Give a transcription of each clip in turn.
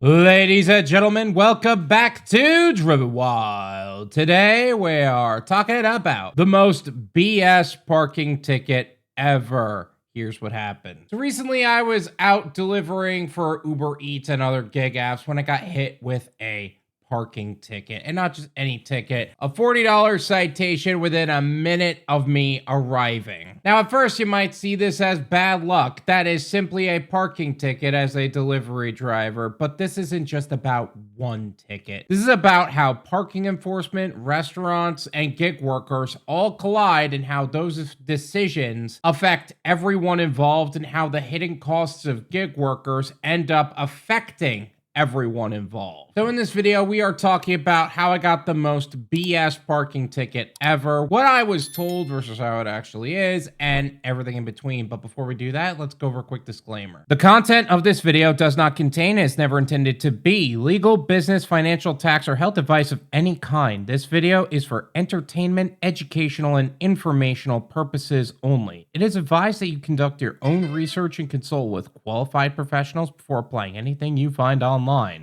Ladies and gentlemen, welcome back to Driven Wild. Today we are talking about the most BS parking ticket ever. Here's what happened. So recently I was out delivering for Uber Eats and other gig apps when I got hit with a parking ticket, and not just any ticket, a $40 citation within a minute of me arriving. Now, at first you might see this as bad luck. That is simply a parking ticket as a delivery driver, but this isn't just about one ticket. This is about how parking enforcement, restaurants, and gig workers all collide, and how those decisions affect everyone involved, and how the hidden costs of gig workers end up affecting everyone involved. So in this video, we are talking about how I got the most BS parking ticket ever, what I was told versus how it actually is, and everything in between. But before we do that, let's go over a quick disclaimer. The content of this video does not contain and is never intended to be legal, business, financial, tax, or health advice of any kind. This video is for entertainment, educational, and informational purposes only. It is advised that you conduct your own research and consult with qualified professionals before applying anything you find online.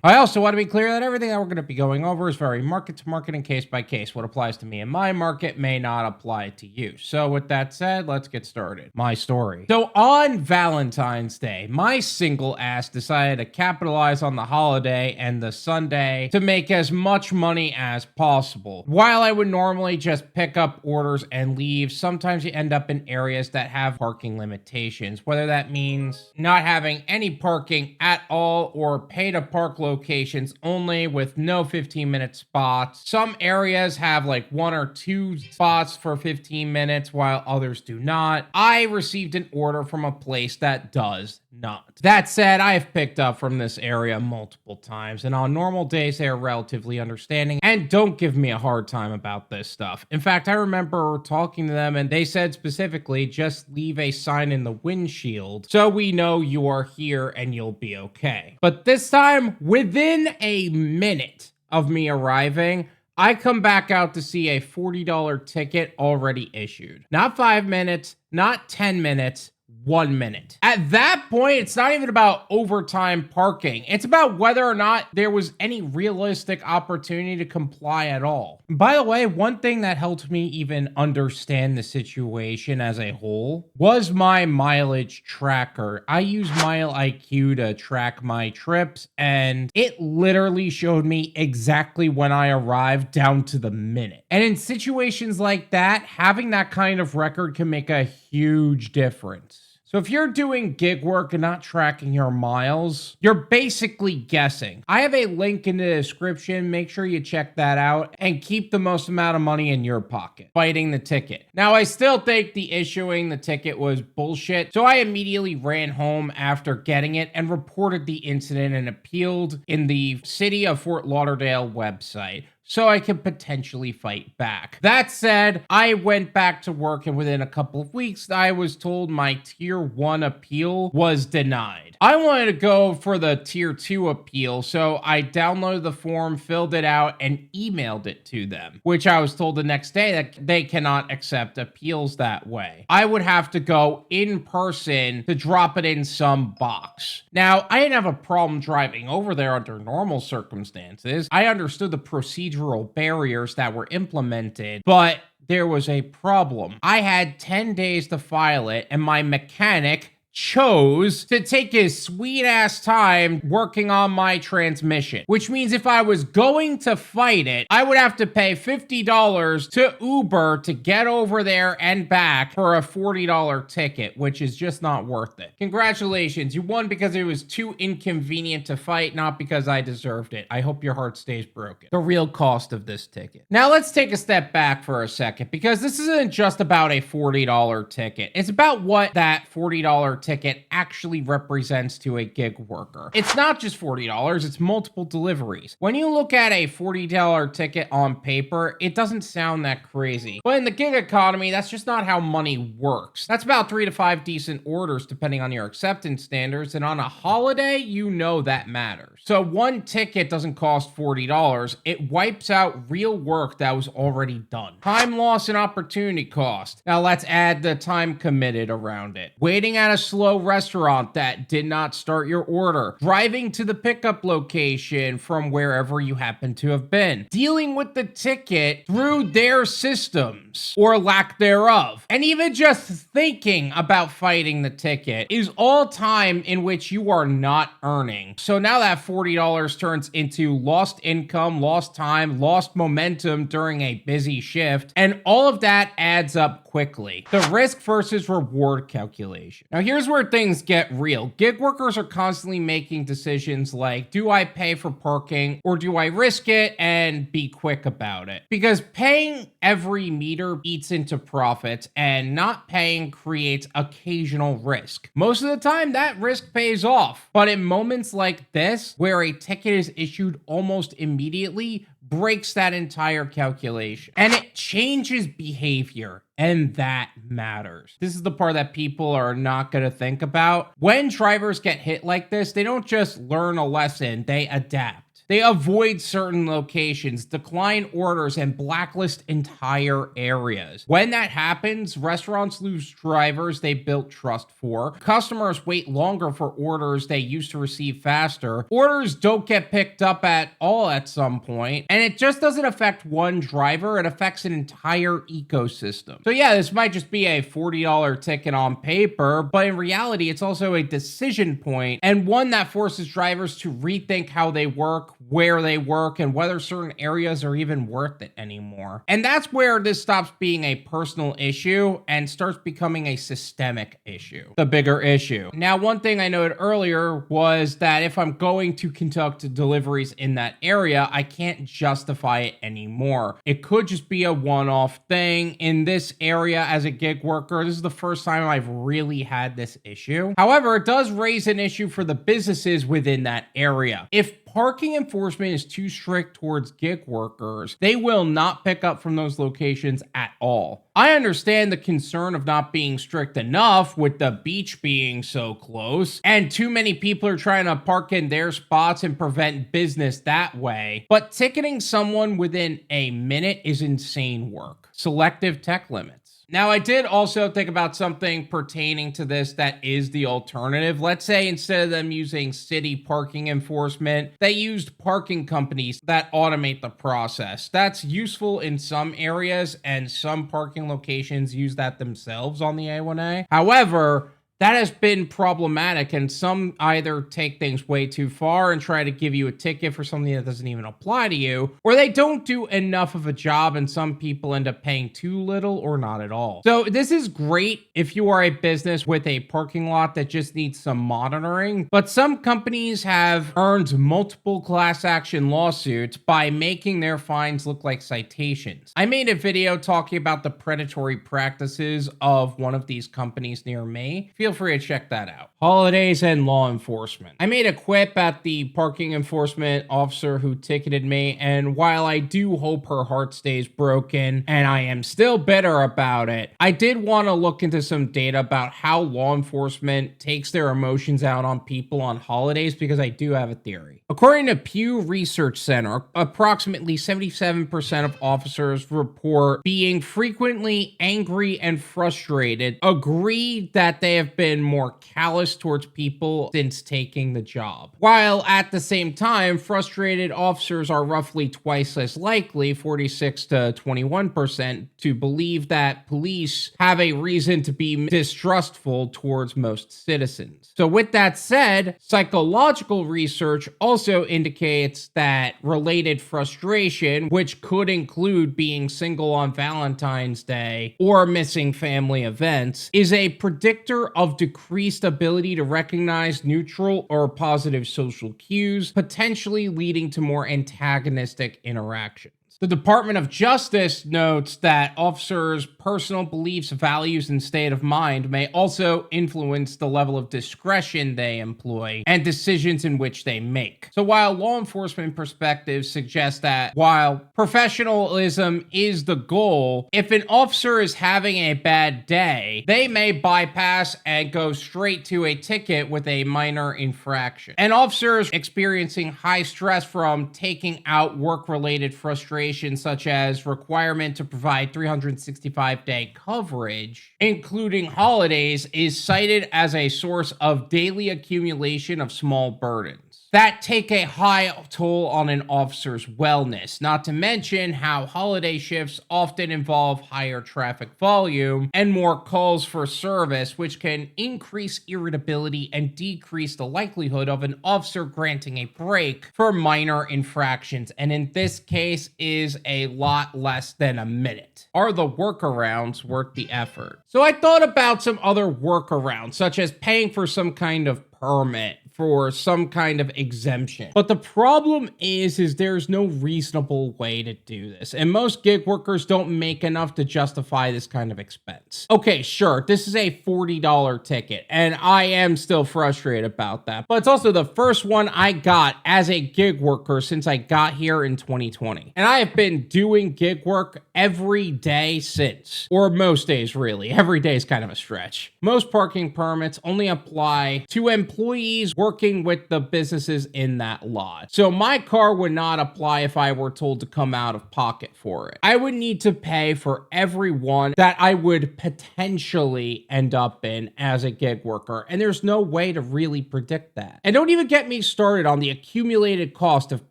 I also want to be clear that everything that we're going to be going over is very market to market and case by case. What applies to me in my market may not apply to you. So with that said, let's get started. My story. So on Valentine's Day, my single ass decided to capitalize on the holiday and the Sunday to make as much money as possible. While I would normally just pick up orders and leave, sometimes you end up in areas that have parking limitations, whether that means not having any parking at all or pay to park locations only with no 15-minute spots. Some areas have like 1 or 2 spots for 15 minutes while others do not. I received an order from a place that does not. That said, I have picked up from this area multiple times, and on normal days they are relatively understanding and don't give me a hard time about this stuff. In fact, I remember talking to them and they said specifically, just leave a sign in the windshield so we know you are here and you'll be okay. But this time, within a minute of me arriving, I come back out to see a $40 ticket already issued. Not 5 minutes, not 10 minutes, 1 minute. At that point, it's not even about overtime parking. It's about whether or not there was any realistic opportunity to comply at all. By the way, one thing that helped me even understand the situation as a whole was my mileage tracker. I use Mile IQ to track my trips, and it literally showed me exactly when I arrived down to the minute. And in situations like that, having that kind of record can make a huge difference. So if you're doing gig work and not tracking your miles, you're basically guessing. I have a link in the description. Make sure you check that out and keep the most amount of money in your pocket. Fighting the ticket. Now, I still think the issuing the ticket was bullshit, so I immediately ran home after getting it and reported the incident and appealed in the City of Fort Lauderdale website, so I could potentially fight back. That said, I went back to work, and within a couple of weeks, I was told my Tier 1 appeal was denied. I wanted to go for the Tier 2 appeal, so I downloaded the form, filled it out, and emailed it to them, which I was told the next day that they cannot accept appeals that way. I would have to go in person to drop it in some box. Now, I didn't have a problem driving over there under normal circumstances. I understood the procedural barriers that were implemented, but there was a problem. I had 10 days to file it, and my mechanic chose to take his sweet ass time working on my transmission, which means if I was going to fight it, I would have to pay $50 to Uber to get over there and back for a $40 ticket, which is just not worth it. Congratulations, you won because it was too inconvenient to fight, not because I deserved it. I hope your heart stays broken. The real cost of this ticket. Now let's take a step back for a second, because this isn't just about a $40 ticket. It's about what that $40 ticket actually represents to a gig worker. It's not just $40, it's multiple deliveries. When you look at a $40 ticket on paper, it doesn't sound that crazy. But in the gig economy, that's just not how money works. That's about 3 to 5 decent orders depending on your acceptance standards, and on a holiday, you know that matters. So one ticket doesn't cost $40, it wipes out real work that was already done. Time loss and opportunity cost. Now let's add the time committed around it. Waiting at a slow restaurant that did not start your order, driving to the pickup location from wherever you happen to have been, dealing with the ticket through their systems or lack thereof, and even just thinking about fighting the ticket is all time in which you are not earning. So now that $40 turns into lost income, lost time, lost momentum during a busy shift, and all of that adds up quickly. The risk versus reward calculation. Now here's where things get real. Gig workers are constantly making decisions like, do I pay for parking or do I risk it and be quick about it? Because paying every meter eats into profits, and not paying creates occasional risk. Most of the time that risk pays off, but in moments like this where a ticket is issued almost immediately, breaks that entire calculation and it changes behavior. And that matters. This is the part that people are not going to think about. When drivers get hit like this, they don't just learn a lesson, they adapt. They avoid certain locations, decline orders, and blacklist entire areas. When that happens, restaurants lose drivers they built trust for. Customers wait longer for orders they used to receive faster. Orders don't get picked up at all at some point. And it just doesn't affect one driver, it affects an entire ecosystem. So yeah, this might just be a $40 ticket on paper, but in reality, it's also a decision point, and one that forces drivers to rethink how they work, where they work, and whether certain areas are even worth it anymore. And that's where this stops being a personal issue and starts becoming a systemic issue, the bigger issue. Now, one thing I noted earlier was that if I'm going to conduct deliveries in that area, I can't justify it anymore. It could just be a one-off thing. In this area as a gig worker, this is the first time I've really had this issue. However, it does raise an issue for the businesses within that area. If parking enforcement is too strict towards gig workers, they will not pick up from those locations at all. I understand the concern of not being strict enough with the beach being so close, and too many people are trying to park in their spots and prevent business that way, but ticketing someone within a minute is insane work. Selective tech limits. Now, I did also think about something pertaining to this that is the alternative. Let's say instead of them using city parking enforcement, they used parking companies that automate the process. That's useful in some areas, and some parking locations use that themselves on the A1A. However, that has been problematic, and some either take things way too far and try to give you a ticket for something that doesn't even apply to you, or they don't do enough of a job and some people end up paying too little or not at all. So this is great if you are a business with a parking lot that just needs some monitoring, but some companies have earned multiple class action lawsuits by making their fines look like citations. I made a video talking about the predatory practices of one of these companies near me. Feel free to check that out. Holidays and law enforcement. I made a quip at the parking enforcement officer who ticketed me, and while I do hope her heart stays broken and I am still bitter about it, I did want to look into some data about how law enforcement takes their emotions out on people on holidays, because I do have a theory. According to Pew Research Center, approximately 77% of officers report being frequently angry and frustrated, agree that they have been more callous towards people since taking the job. While at the same time, frustrated officers are roughly twice as likely, 46 to 21%, to believe that police have a reason to be distrustful towards most citizens. So with that said, psychological research also indicates that related frustration, which could include being single on Valentine's Day or missing family events, is a predictor of decreased ability to recognize neutral or positive social cues, potentially leading to more antagonistic interactions. The Department of Justice notes that officers' personal beliefs, values, and state of mind may also influence the level of discretion they employ and decisions in which they make. So while law enforcement perspectives suggest that while professionalism is the goal, if an officer is having a bad day, they may bypass and go straight to a ticket with a minor infraction. And officers experiencing high stress from taking out work-related frustration considerations such as requirement to provide 365-day coverage, including holidays, is cited as a source of daily accumulation of small burdens that take a high toll on an officer's wellness, not to mention how holiday shifts often involve higher traffic volume and more calls for service, which can increase irritability and decrease the likelihood of an officer granting a break for minor infractions, and in this case is a lot less than a minute. Are the workarounds worth the effort? So I thought about some other workarounds, such as paying for some kind of permit for some kind of exemption. But the problem is there's no reasonable way to do this. And most gig workers don't make enough to justify this kind of expense. Okay, sure, this is a $40 ticket, and I am still frustrated about that. But it's also the first one I got as a gig worker since I got here in 2020. And I have been doing gig work every day since. Or most days, really. Every day is kind of a stretch. Most parking permits only apply to employees working with the businesses in that lot. So my car would not apply if I were told to come out of pocket for it. I would need to pay for every one that I would potentially end up in as a gig worker, and there's no way to really predict that. And don't even get me started on the accumulated cost of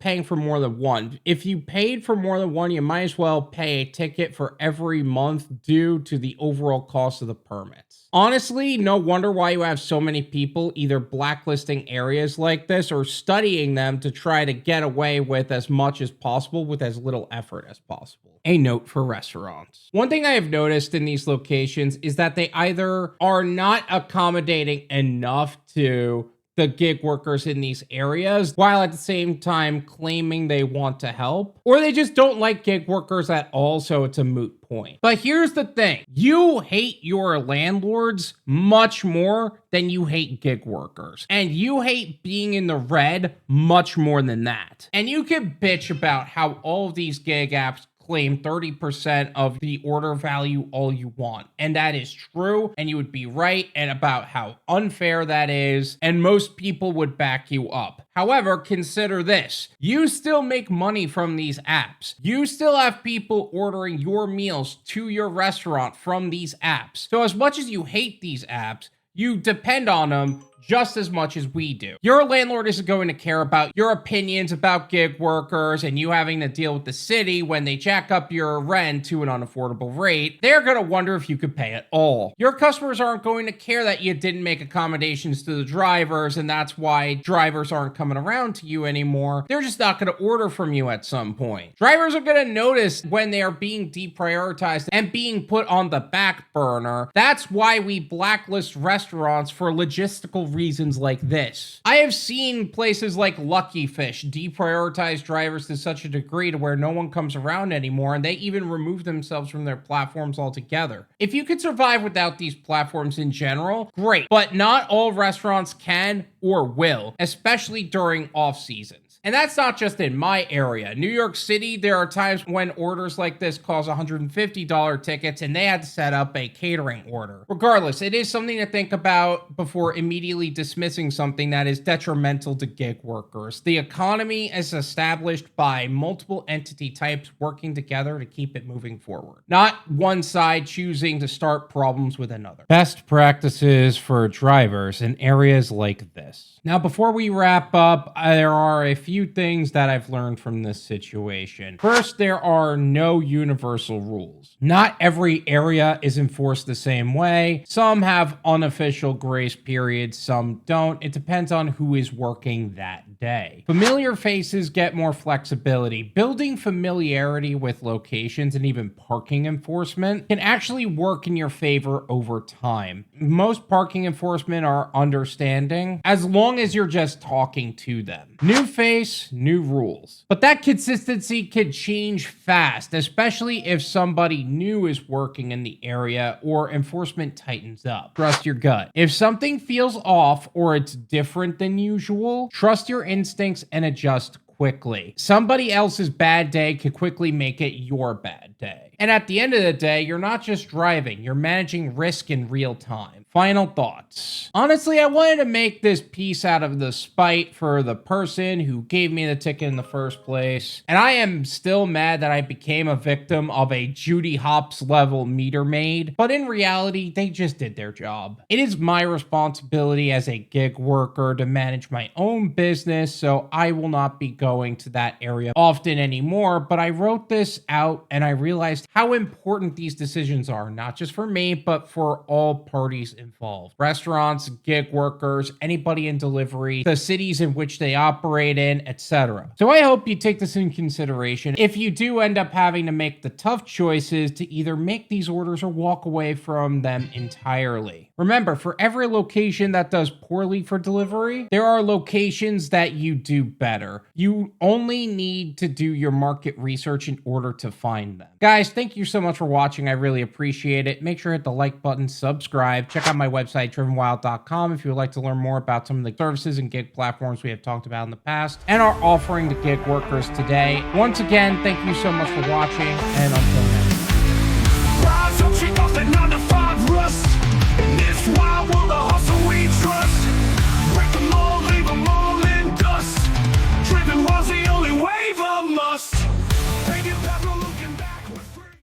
paying for more than one. If you paid for more than one, you might as well pay a ticket for every month due to the overall cost of the permits. Honestly, no wonder why you have so many people either blacklisting areas like this or studying them to try to get away with as much as possible with as little effort as possible. A note for restaurants. One thing I have noticed in these locations is that they either are not accommodating enough to the gig workers in these areas, while at the same time claiming they want to help, or they just don't like gig workers at all, so it's a moot point. But here's the thing. You hate your landlords much more than you hate gig workers. And you hate being in the red much more than that. And you can bitch about how all of these gig apps claim 30% of the order value all you want. And that is true, and you would be right, and about how unfair that is, and most people would back you up. However, consider this. You still make money from these apps. You still have people ordering your meals to your restaurant from these apps. So as much as you hate these apps, you depend on them just as much as we do. Your landlord isn't going to care about your opinions about gig workers and you having to deal with the city when they jack up your rent to an unaffordable rate. They're going to wonder if you could pay at all. Your customers aren't going to care that you didn't make accommodations to the drivers and that's why drivers aren't coming around to you anymore. They're just not going to order from you at some point. Drivers are going to notice when they are being deprioritized and being put on the back burner. That's why we blacklist restaurants for logistical reasons like this. I have seen places like Lucky Fish deprioritize drivers to such a degree to where no one comes around anymore, and they even remove themselves from their platforms altogether. If you could survive without these platforms in general, great, but not all restaurants can or will, especially during off seasons. And that's not just in my area. New York City, there are times when orders like this cause $150 tickets and they had to set up a catering order. Regardless, it is something to think about before immediately dismissing something that is detrimental to gig workers. The economy is established by multiple entity types working together to keep it moving forward, not one side choosing to start problems with another. Best practices for drivers in areas like this. Now, before we wrap up, there are a few things that I've learned from this situation. First, there are no universal rules. Not every area is enforced the same way. Some have unofficial grace periods, some don't. It depends on who is working that day. Familiar faces get more flexibility. Building familiarity with locations and even parking enforcement can actually work in your favor over time. Most parking enforcement are understanding, as long as you're just talking to them. New face, new rules. But that consistency could change fast, especially if somebody new is working in the area or enforcement tightens up. Trust your gut. If something feels off or it's different than usual, trust your instincts and adjust quickly. Somebody else's bad day could quickly make it your bad day. And at the end of the day, you're not just driving, you're managing risk in real time. Final thoughts. Honestly, I wanted to make this piece out of the spite for the person who gave me the ticket in the first place. And I am still mad that I became a victim of a Judy Hopps level meter maid. But in reality, they just did their job. It is my responsibility as a gig worker to manage my own business, so I will not be going to that area often anymore. But I wrote this out and I realized how important these decisions are, not just for me, but for all parties involved. Restaurants, gig workers, anybody in delivery, the cities in which they operate in, etc. So I hope you take this in consideration if you do end up having to make the tough choices to either make these orders or walk away from them entirely. Remember, for every location that does poorly for delivery, there are locations that you do better. You only need to do your market research in order to find them. Guys, thank you so much for watching. I really appreciate it. Make sure to hit the like button, subscribe, check out my website, drivenwyld.com, if you would like to learn more about some of the services and gig platforms we have talked about in the past and are offering to gig workers today. Once again, thank you so much for watching, and until